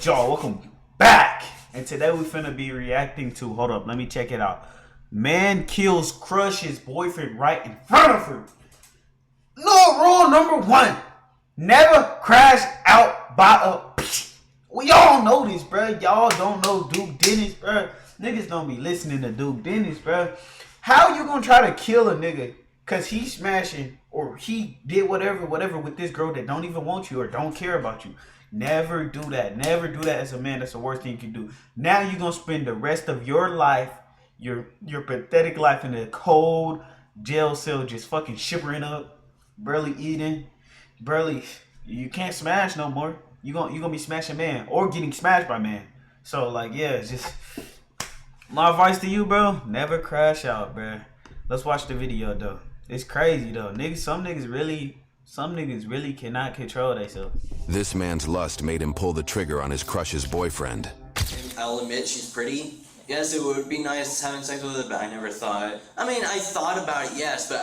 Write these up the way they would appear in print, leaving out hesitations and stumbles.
good, y'all? Welcome back. And today we finna be reacting to, hold up, let me check it out. Man kills crush's boyfriend right in front of her. No, rule number one. Never crash out by a bitch. We all know this, bro. Y'all don't know Duke Dennis, bro. Niggas don't be listening to Duke Dennis, bro. How you gonna try to kill a nigga cause he smashing or he did whatever with this girl that don't even want you or don't care about you? Never do that. Never do that as a man. That's the worst thing you can do. Now you're gonna spend the rest of your life, your pathetic life, in a cold jail cell, just fucking shivering up, barely eating, barely. You can't smash no more. You gonna be smashing man or getting smashed by man. So like, yeah, it's just my advice to you, bro. Never crash out, bro. Let's watch the video though. It's crazy though, niggas. Some niggas really cannot control themselves. This man's lust made him pull the trigger on his crush's boyfriend. I'll admit she's pretty. Yes, it would be nice having sex with her, but I never thought. I mean, I thought about it, yes, but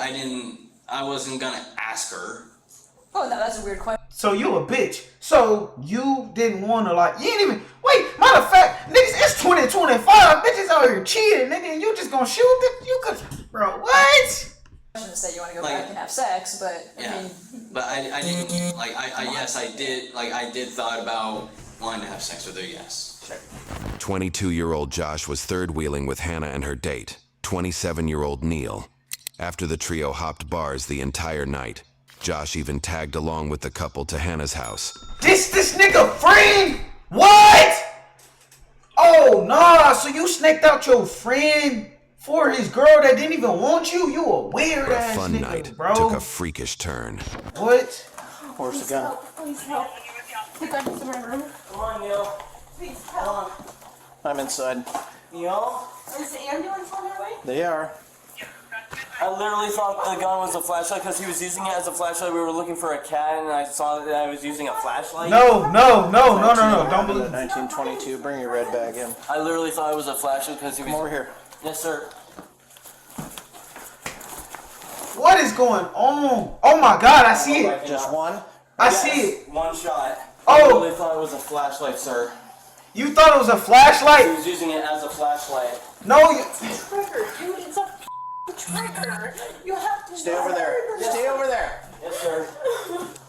I wasn't gonna ask her. Oh, no, that's a weird question. So you a bitch. So you didn't want to, like, you ain't even, wait, matter of fact, niggas, it's 2025, bitches out here cheating, nigga, and you just gonna shoot them? You could, bro, what? To say you want to go back and have sex, but Yeah, I mean, but I didn't, like, yes, I did thought about wanting to have sex with her, yes. 22-year-old Josh was third-wheeling with Hannah and her date, 27-year-old Neil. After the trio hopped bars the entire night, Josh even tagged along with the couple to Hannah's house. This nigga friend? What? Oh, nah, so you snaked out your friend for his girl that didn't even want you? You a weird ass Fun nigga, night bro. took a freakish turn. What? Where's the gun? please help. Please help. Please my room. Come on, Neil. Please help. I'm inside. Neil? Is the ambulance on their way? They are. I literally thought the gun was a flashlight because he was using it as a flashlight. We were looking for a cat, and I saw that I was using a flashlight. No, don't believe. 1922. Bring your red bag in. I literally thought it was a flashlight because he was. Come over here. Yes, sir. What is going on? Oh my God, I see it. Just one. I see it. One shot. Oh. I literally thought it was a flashlight, sir. You thought it was a He flashlight? was using it as a flashlight. No, you. Trigger, dude, it's a trigger. You have to Stay over there. Stay over there. Yes, sir.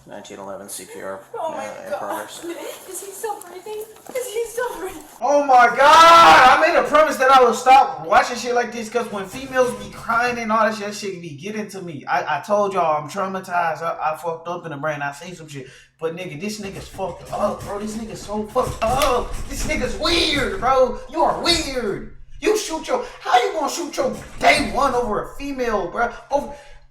1911 CPR. Oh my in God. progress. Is he still breathing? Is he still breathing? Oh my God! I made a promise that I would stop watching shit like this because when females be crying and all that shit be getting to me. I told y'all I'm traumatized. I fucked up in the brain. I seen some shit. But nigga, this nigga's fucked up, bro. This nigga's so fucked up. This nigga's weird, bro. You are weird. You shoot your, how you gonna shoot your day one over a female, bro?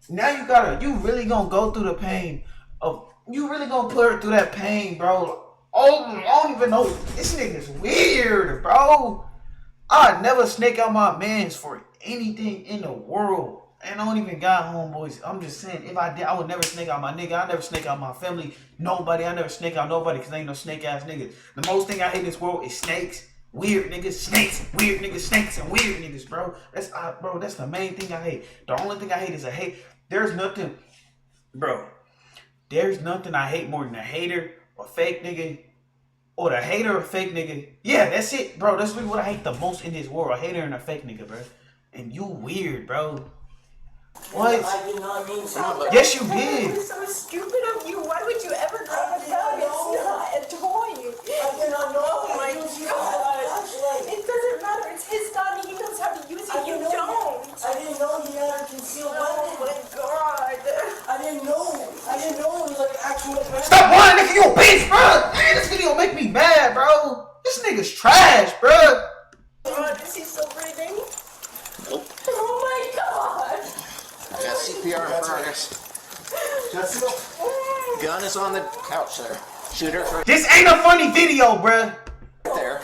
Now you really gonna go through the pain of, you really gonna put her through that pain, bro. Oh, I don't even know. This nigga's weird, bro. I'd never snake out my mans for anything in the world. And I don't even got homeboys. I'm just saying, if I did, I would never snake out my nigga. I never snake out my family. Nobody. I never snake out nobody because ain't no snake ass niggas. The most thing I hate in this world is snakes. Weird niggas, snakes, weird niggas, snakes, and weird niggas, bro. That's the main thing I hate. The only thing I hate is a hate. There's nothing I hate more than a hater or fake nigga, or the hater or fake nigga. Yeah, that's it, bro. That's really what I hate the most in this world. A hater and a fake nigga, bro. And you weird, bro. What? I did not mean to. Yes, you did. It's so stupid of you. Why would you ever grab a gun? It's not a toy. I did not know. Oh my God. It doesn't matter. It's his gun. He knows how to use it. You don't. I didn't know he had a concealed Oh weapon. my God. I didn't know. I didn't know it was like actual weapon. Stop lying, nigga. You a bitch, bro. Man, this video make me mad, bro. This nigga's trash, bro. God, is he still breathing? Nope. Oh my God. Got CPR in progress. Gun is on the couch there. Shoot her right This ain't a funny video, bro. there.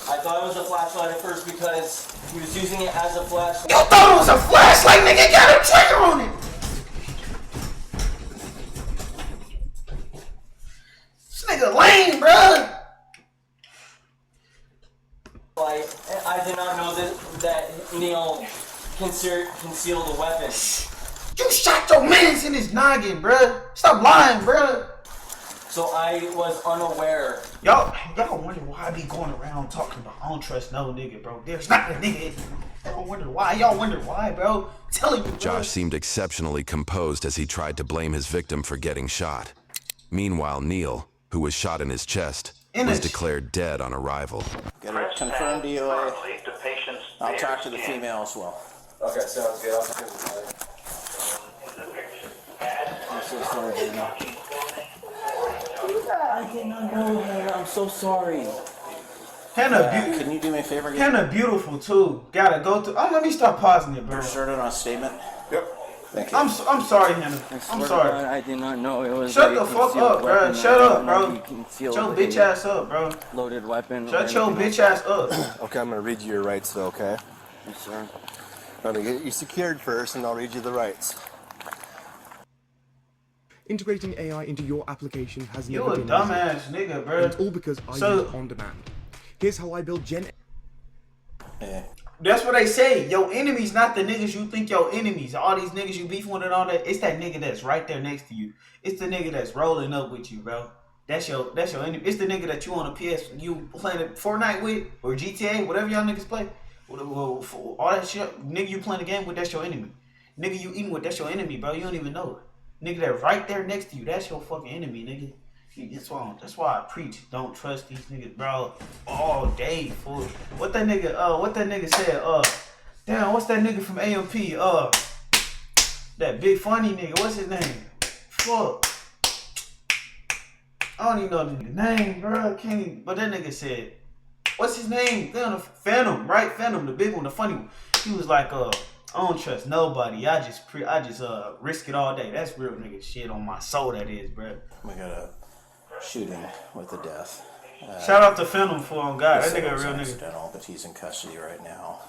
I thought it was a flashlight at first because he was using it as a flashlight. You thought it was a flashlight, nigga. Got a trigger on it. This nigga lame, bro. Like, I did not know that Neil concealed a weapon. You shot your mans in his noggin, bro. Stop lying, bro. So I was unaware. Y'all wonder why I be going around talking about I don't trust no nigga, bro. There's not a nigga. Y'all wonder why, bro. Telling you, bro. Josh seemed exceptionally composed as he tried to blame his victim for getting shot. Meanwhile, Neil, who was shot in his chest, was declared dead on arrival. Get a confirmed DOA. I'll talk to the female as well. Okay, sounds good. I'll do it. I'm so sorry, Hannah. I did not know that. I'm so sorry. Hannah, Can you do me a favor? Hannah beautiful too. Gotta go through. Oh, let me stop pausing it, bro. Started on a statement. Yep. Thank you. I'm sorry, Hannah. I'm sorry. God, I did not know it was. Shut the fuck up, bro. Shut up, bro. Shut your bitch ass up, bro. Loaded weapon. Shut your bitch ass up. Okay, I'm gonna read you your rights though, okay? Yes, sir. I'm gonna get you secured first and I'll read you the rights. Integrating AI into your application has You never a been dumbass easy. nigga, And bro. it's all because I use on demand. Here's how I build Gen. That's what they say. Your enemies not the niggas you think your enemies. All these niggas you beef with and all that. It's that nigga that's right there next to you. It's the nigga that's rolling up with you, bro. That's your enemy. It's the nigga that you on a PS you playing Fortnite with or GTA, whatever y'all niggas play. All that shit, nigga you playing the game with, that's your enemy. Nigga you eating with, that's your enemy, bro. You don't even know it. Nigga that right there next to you, that's your fucking enemy, nigga. That's why I preach. Don't trust these niggas, bro. All day, fool. What that nigga said, damn, what's that nigga from AMP? That big funny nigga, what's his name? Fuck. I don't even know the nigga name, bro. Can't even, but that nigga said, what's his name? Phantom, right? Phantom, the big one, the funny one. He was like, I don't trust nobody. I just risk it all day. That's real nigga shit on my soul. That is, bro. We got a shooting with a death. Shout out to Phantom for on God. That nigga a real nigga. Accidental, but he's in custody right now.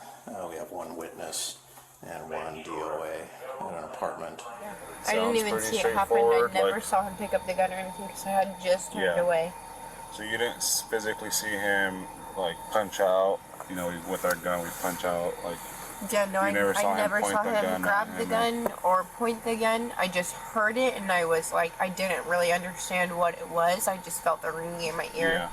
We have one witness and one DOA in an apartment. I didn't even see it happen. I never saw him pick up the gun or anything because I had just turned away. So you didn't physically see him like punch out? You know, with our gun, we punch out like. Yeah, no, I never saw him grab the gun or point the gun. I just heard it and I was like, I didn't really understand what it was. I just felt the ringing in my ear. Yeah.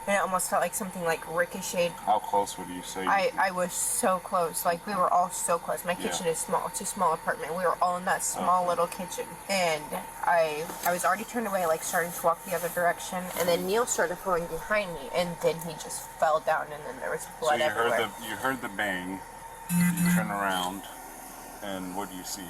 And it almost felt like something like ricocheted. How close would you say? I was so close. Like, we were all so close. My kitchen is small. It's a small apartment. We were all in that small little kitchen. And I was already turned away, like, starting to walk the other direction. And then Neil started following behind me. And then he just fell down. And then there was blood everywhere. You heard the bang. You turn around. And what do you see?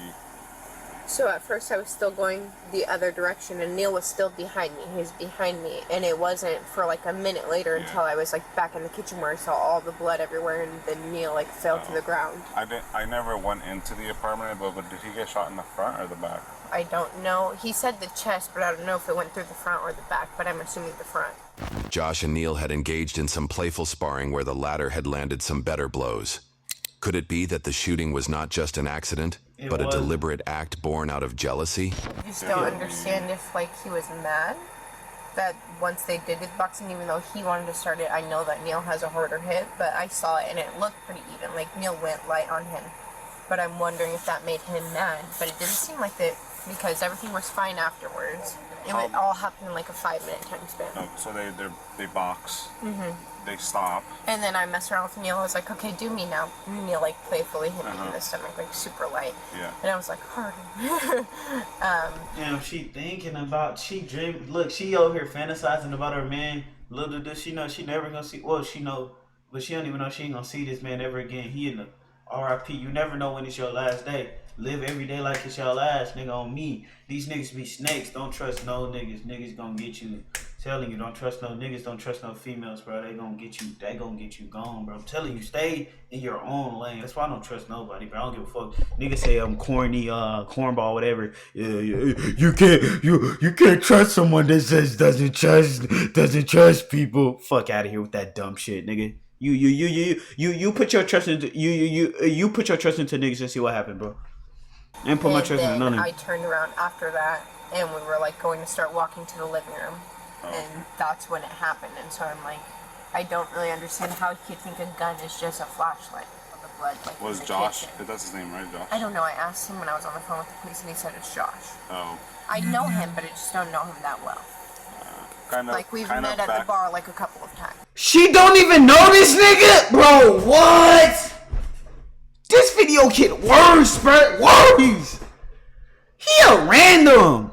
So at first I was still going the other direction and Neil was still behind me. He was behind me and it wasn't for like a minute later until I was like back in the kitchen where I saw all the blood everywhere and then Neil like fell to the ground. I never went into the apartment, but did he get shot in the front or the back? I don't know. He said the chest, but I don't know if it went through the front or the back, but I'm assuming the front. Josh and Neil had engaged in some playful sparring where the latter had landed some better blows. Could it be that the shooting was not just an accident, but a deliberate act born out of jealousy? I just don't understand if like he was mad that once they did the boxing, even though he wanted to start it, I know that Neil has a harder hit, but I saw it and it looked pretty even. Like Neil went light on him, but I'm wondering if that made him mad. But it didn't seem like it because everything was fine afterwards. It all happened in like a 5-minute time span. So they box. They stop. And then I messed around with Neil. I was like, okay, do me now. And Neil like playfully hit me in the stomach, like super light. Yeah. And I was like, harder. Damn, she thinking about, she dream. Look, she over here fantasizing about her man. Little does she know she never gonna see. Well, she know, but she don't even know she ain't gonna see this man ever again. He in the R.I.P. You never know when it's your last day. Live every day like it's your last, nigga. On me, these niggas be snakes. Don't trust no niggas. Niggas gonna get you. Telling you, don't trust no niggas, don't trust no females, bro. They gonna get you gone, bro. I'm telling you, stay in your own lane. That's why I don't trust nobody, bro. I don't give a fuck. Niggas say I'm corny, cornball, whatever. You can't trust someone that says doesn't trust people. Fuck out of here with that dumb shit, nigga. You put your trust into you put your trust into niggas and see what happened, bro. And put my trust into none of them. I turned around after that, and we were like going to start walking to the living room. And that's when it happened, and so I'm like, I don't really understand how he could think a gun is just a flashlight. The blood, like, was Josh? That's his name, right, Josh? I don't know. I asked him when I was on the phone with the police, and he said it's Josh. Oh. I know him, but I just don't know him that well. Like we've met at the bar like a couple of times. She don't even know this nigga? Bro, what? This video get worse, bro. Worse. He a random.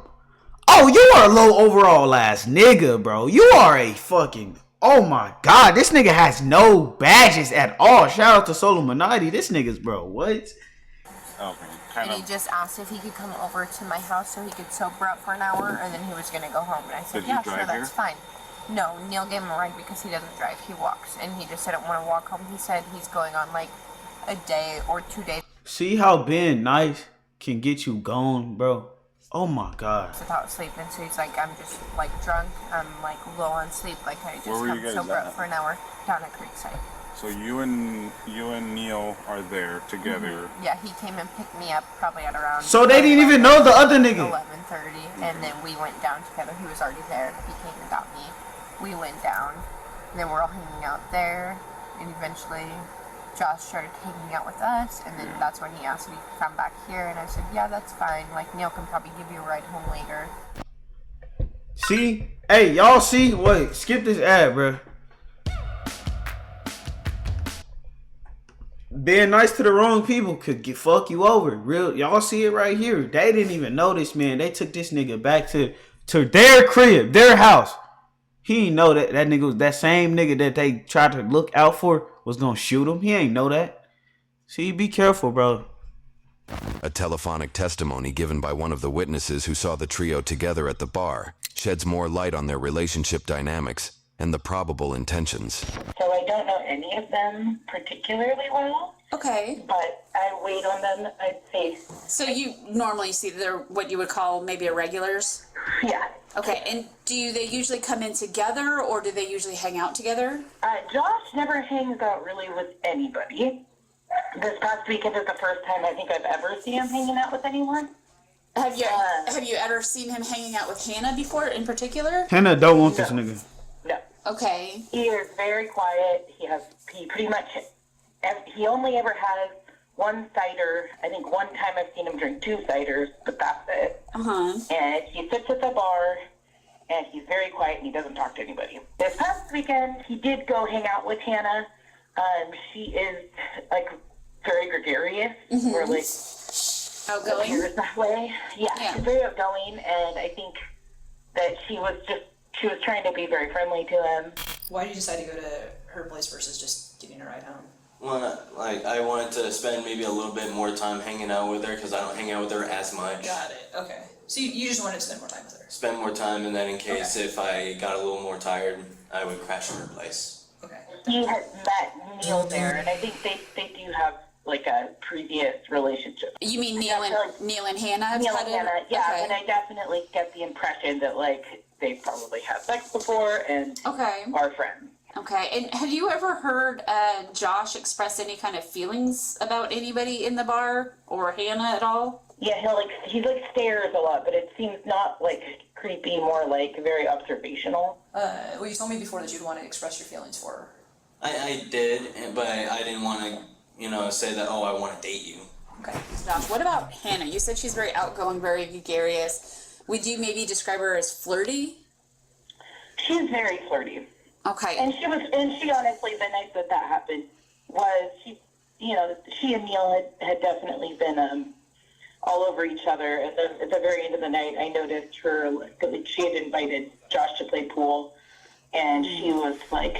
Oh, you are a low overall ass nigga, bro. You are a fucking... Oh my god, this nigga has no badges at all. Shout out to Solo Minati. This nigga's, bro, what? And he just asked if he could come over to my house so he could sober up for an hour, and then he was gonna go home. And I said, yeah, sure, that's fine. No, Neil gave him a ride because he doesn't drive. He walks, and he just didn't want to walk home. He said he's going on like a day or 2 days. See how being nice can get you gone, bro? Oh my god. Without sleeping, so he's like, I'm just like drunk. I'm like low on sleep. Like I just come sober up for an hour down at Creekside. So you and Neil are there together. Yeah, he came and picked me up probably at around. So they didn't even know the other nigga. 11:30, and then we went down together. He was already there. He came and got me. We went down, and then we're all hanging out there, and eventually Josh started hanging out with us, and then that's when he asked if he could come back here, and I said, yeah, that's fine. Like, Neil can probably give you a ride home later. See? Hey, y'all see? Wait, skip this ad, bro. Being nice to the wrong people could fuck you over. Real, y'all see it right here. They didn't even know this, man. They took this nigga back to their crib, their house. He didn't know that nigga was that same nigga that they tried to look out for was gonna shoot him. He ain't know that. See, be careful, bro. A telephonic testimony given by one of the witnesses who saw the trio together at the bar sheds more light on their relationship dynamics and the probable intentions. So I don't know any of them particularly well. Okay. But I wait on them, I'd say. So you normally see they're what you would call maybe irregulars? Yeah. Okay, and do they usually come in together, or do they usually hang out together? Josh never hangs out really with anybody. This past weekend is the first time I think I've ever seen him hanging out with anyone. Have you ever seen him hanging out with Hannah before, in particular? Hannah don't want this nigga. No. Okay. He is very quiet. He only ever has one cider. I think one time I've seen him drink 2 ciders, but that's it. Uh-huh. And he sits at the bar, and he's very quiet, and he doesn't talk to anybody. This past weekend, he did go hang out with Hannah. She is, like, very gregarious, or, like, outgoing? appears that way. Yeah, she's very outgoing, and I think that she was trying to be very friendly to him. Why did you decide to go to her place versus just getting a ride home? Well, like, I wanted to spend maybe a little bit more time hanging out with her because I don't hang out with her as much. Got it. Okay. So you just wanted to spend more time with her? Spend more time, and then in case if I got a little more tired, I would crash at her place. Okay. He had met Neil there, and I think they do have, like, a previous relationship. You mean Neil and Hannah? Neil and Hannah, yeah, okay. And I definitely get the impression that, like, they probably had sex before and are friends. Okay, and have you ever heard Josh express any kind of feelings about anybody in the bar or Hannah at all? Yeah, he stares a lot, but it seems not like creepy, more like very observational. Well, you told me before that you'd want to express your feelings for her. I did, but I didn't want to, say that, oh, I want to date you. Okay. Josh, what about Hannah? You said she's very outgoing, very gregarious. Would you maybe describe her as flirty? She's very flirty. Okay. And she honestly, the night that happened was she and Neil had definitely been all over each other. And then at the very end of the night, I noticed her, like, she had invited Josh to play pool, and she was like,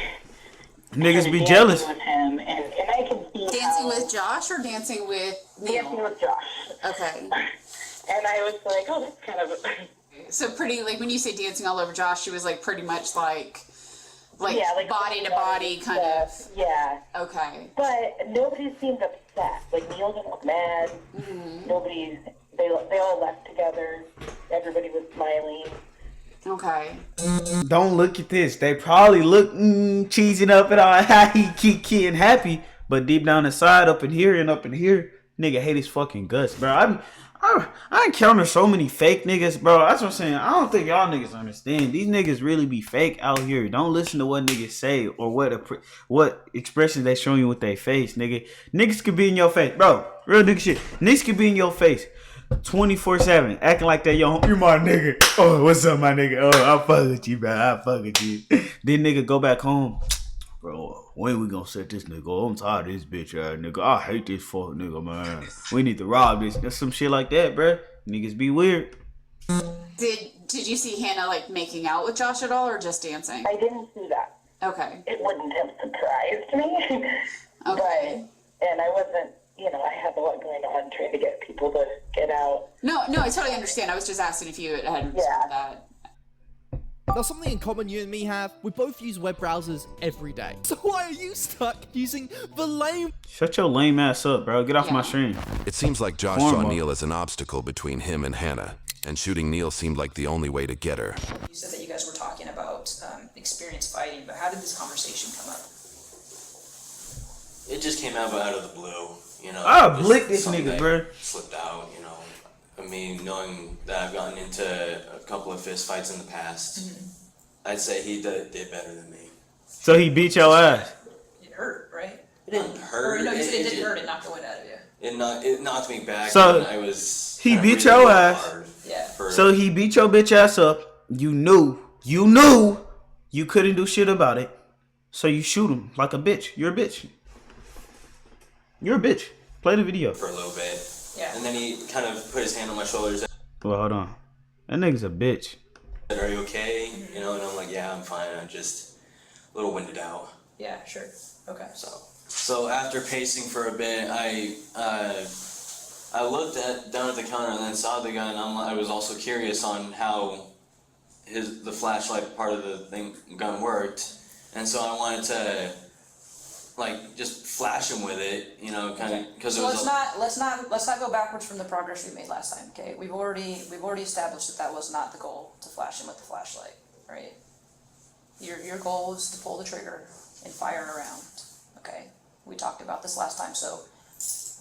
niggas be jealous with him, and I can see dancing with Josh or dancing with Neil? Dancing with Josh. Okay. And I was like, oh, that's kind of. So pretty, like, when you say dancing all over Josh, she was like pretty much like yeah, like body to body kind of. Yeah. Okay. But nobody seemed upset. Like, Neil didn't look mad. Mm-hmm. Nobody. They all left together. Everybody was smiling. Okay. Don't look at this. They probably look cheesing up and all happy, and happy, but deep down inside, up in here, nigga hate his fucking guts, bro. I encounter so many fake niggas, bro. That's what I'm saying. I don't think y'all niggas understand. These niggas really be fake out here. Don't listen to what niggas say or what expressions they showing you with their face, nigga. Niggas could be in your face, bro. Real nigga shit. Niggas could be in your face. 24/7, acting like that. Yo, you my nigga. Oh, what's up, my nigga? Oh, I fuck with you, bro. I fuck with you. Then nigga go back home. Bro, when we gonna set this nigga? I'm tired of this bitch ass nigga. I hate this fuck nigga, man. We need to rob this. There's some shit like that, bro. Niggas be weird. Did you see Hannah like making out with Josh at all, or just dancing? I didn't see that. Okay. It wouldn't have surprised me. Okay. And I wasn't, I had a lot going on trying to get people to get out. No, I totally understand. I was just asking if you had observed that. Now, something in common you and me have, we both use web browsers every day. So why are you stuck using the lame... Shut your lame ass up, bro. Get off my stream. It seems like Josh Cornball. saw Neil as an obstacle between him and Hannah, and shooting Neil seemed like the only way to get her. You said that you guys were talking about experience fighting, but how did this conversation come up? It just came out of the blue, I'll just blick this something nigga, that bro. Slipped out, I mean, knowing that I've gotten into a couple of fist fights in the past, I'd say he did better than me. So he beat your ass. It hurt, right? It didn't hurt. Or no, you said it didn't hurt. It knocked the wind out of you. It knocked me back. So, and I was. He kinda beat your breathing ass. hard Yeah. So he beat your bitch ass up. You knew you couldn't do shit about it. So you shoot him like a bitch. You're a bitch. You're a bitch. Play the video. For a little bit. Yeah. And then he kind of put his hand on my shoulders. Well, hold on. That nigga's a bitch. Said, "Are you okay?" And I'm like, "Yeah, I'm fine. I'm just a little winded out." Yeah, sure. Okay. So after pacing for a bit, I looked down at the counter and then saw the gun. I was also curious on how the flashlight part of the gun worked, and so I wanted to just flash him with it, kind of because So it was. let's not go backwards from the progress we made last time. Okay, we've already established that was not the goal to flash him with the flashlight, right? Your goal was to pull the trigger and fire around. Okay, we talked about this last time, so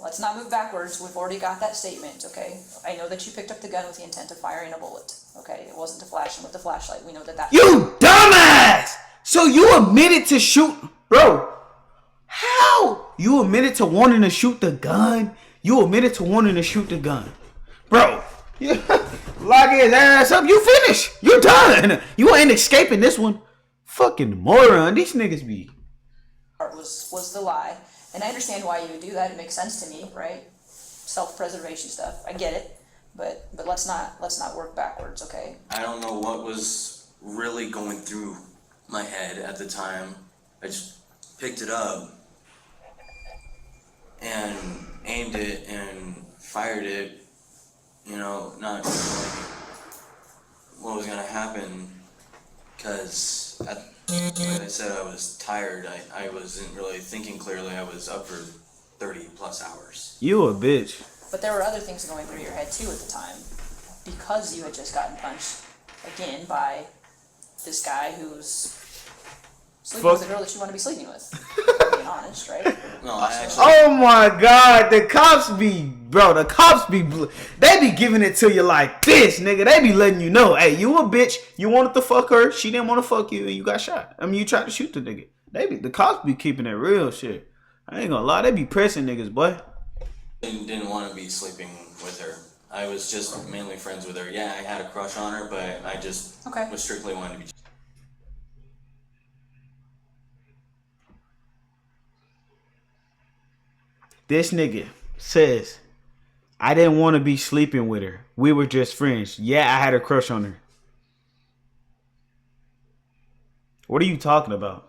let's not move backwards. We've already got that statement. Okay, I know that you picked up the gun with the intent of firing a bullet. Okay, it wasn't to flash him with the flashlight. We know that. You dumbass! So you admitted to shoot, bro? How? You admitted to wanting to shoot the gun? You admitted to wanting to shoot the gun, bro? Lock his ass up. You finished. You're done. You ain't escaping this one. Fucking moron. These niggas be. Was the lie, and I understand why you would do that. It makes sense to me, right? Self-preservation stuff. I get it, but let's not work backwards, okay? I don't know what was really going through my head at the time. I just picked it up and aimed it and fired it, not knowing what was gonna happen, because like I said, I was tired. I wasn't really thinking clearly. I was up for 30 plus hours. You a bitch. But there were other things going through your head too at the time, because you had just gotten punched again by this guy who's sleeping with a girl that you want to be sleeping with. Being honest, right? No, I actually. Oh my god, the cops be they be giving it to you like this, nigga. They be letting you know, hey, you a bitch. You wanted to fuck her, she didn't want to fuck you, and you got shot. I mean, you tried to shoot the nigga. The cops be keeping it real shit. I ain't gonna lie, they be pressing niggas, boy. Didn't want to be sleeping with her. I was just mainly friends with her. Yeah, I had a crush on her, but I just was strictly wanting to be. This nigga says, I didn't want to be sleeping with her. We were just friends. Yeah, I had a crush on her. What are you talking about?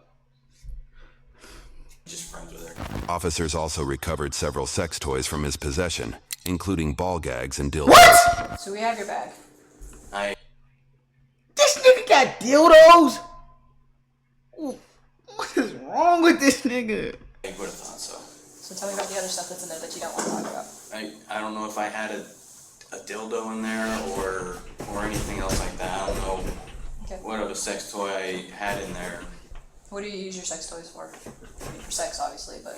Just friends with her. Officers also recovered several sex toys from his possession, including ball gags and dildos. What? So we have your bag. This nigga got dildos? What is wrong with this nigga? I would have thought so. So tell me about the other stuff that's in there that you don't want to talk about. I don't know if I had a dildo in there or anything else like that. I don't know what other sex toy I had in there. What do you use your sex toys for? I mean, for sex, obviously, but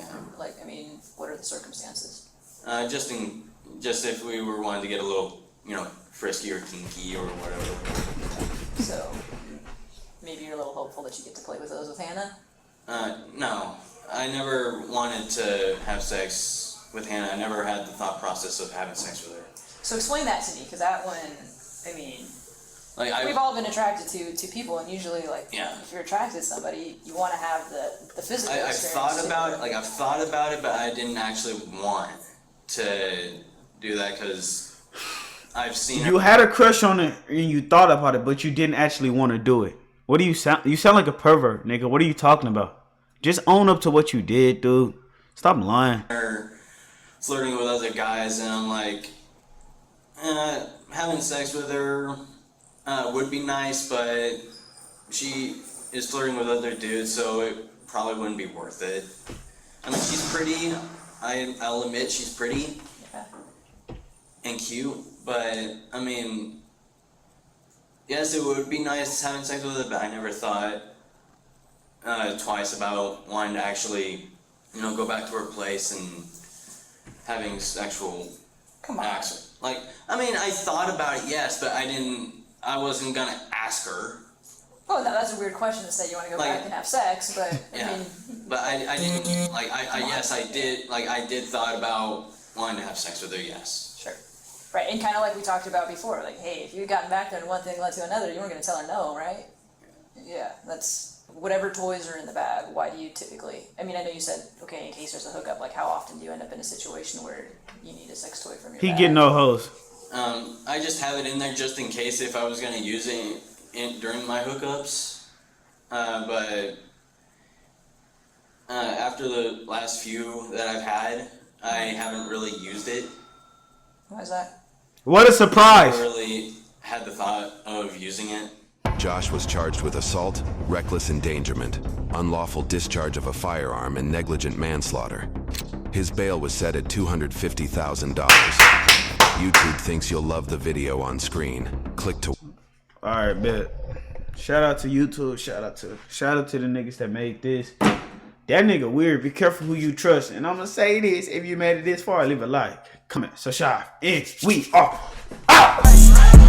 what are the circumstances? Just if we were wanting to get a little, frisky or kinky or whatever. So maybe you're a little hopeful that you get to play with those with Hannah? No. I never wanted to have sex with Hannah. I never had the thought process of having sex with her. So explain that to me, because that one, I mean, Like we've all been attracted to people, and usually, like, Yeah. if you're attracted to somebody, you want to have the physical I've experience. thought too. about it. Like I've thought about it, but I didn't actually want to do that because I've seen. You had a crush on it and you thought about it, but you didn't actually want to do it. What do you sound? You sound like a pervert, nigga. What are you talking about? Just own up to what you did, dude. Stop lying. Her flirting with other guys, and I'm like, having sex with her would be nice, but she is flirting with other dudes, so it probably wouldn't be worth it. I mean, she's pretty. I'll admit she's pretty and cute, but I mean, yes, it would be nice having sex with her, but I never thought twice about wanting to actually, go back to her place and having sexual acts. Like, I mean, I thought about it, yes, but I wasn't gonna ask her. Oh, no, that's a weird question to say you want to go back and have sex, but Yeah. I mean, But I didn't, like, yes, I did thought about wanting to have sex with her, yes. sure. Right, and kind of like we talked about before, like, hey, if you had gotten back there and one thing led to another, you weren't going to tell her no, right? Yeah, that's whatever toys are in the bag. Why do you typically? I mean, I know you said, okay, in case there's a hookup, like, how often do you end up in a situation where you need a sex toy from your He bag? get no hoes. I just have it in there just in case if I was gonna use it during my hookups. But after the last few that I've had, I haven't really used it. Why is that? What a surprise! I really had the thought of using it. Josh was charged with assault, reckless endangerment, unlawful discharge of a firearm, and negligent manslaughter. His bail was set at $250,000. YouTube thinks you'll love the video on screen. Click to... Alright, bet. Shout out to YouTube. Shout out to the niggas that made this. That nigga weird. Be careful who you trust. And I'm gonna say this. If you made it this far, leave a like, comment, subscribe, and we are out.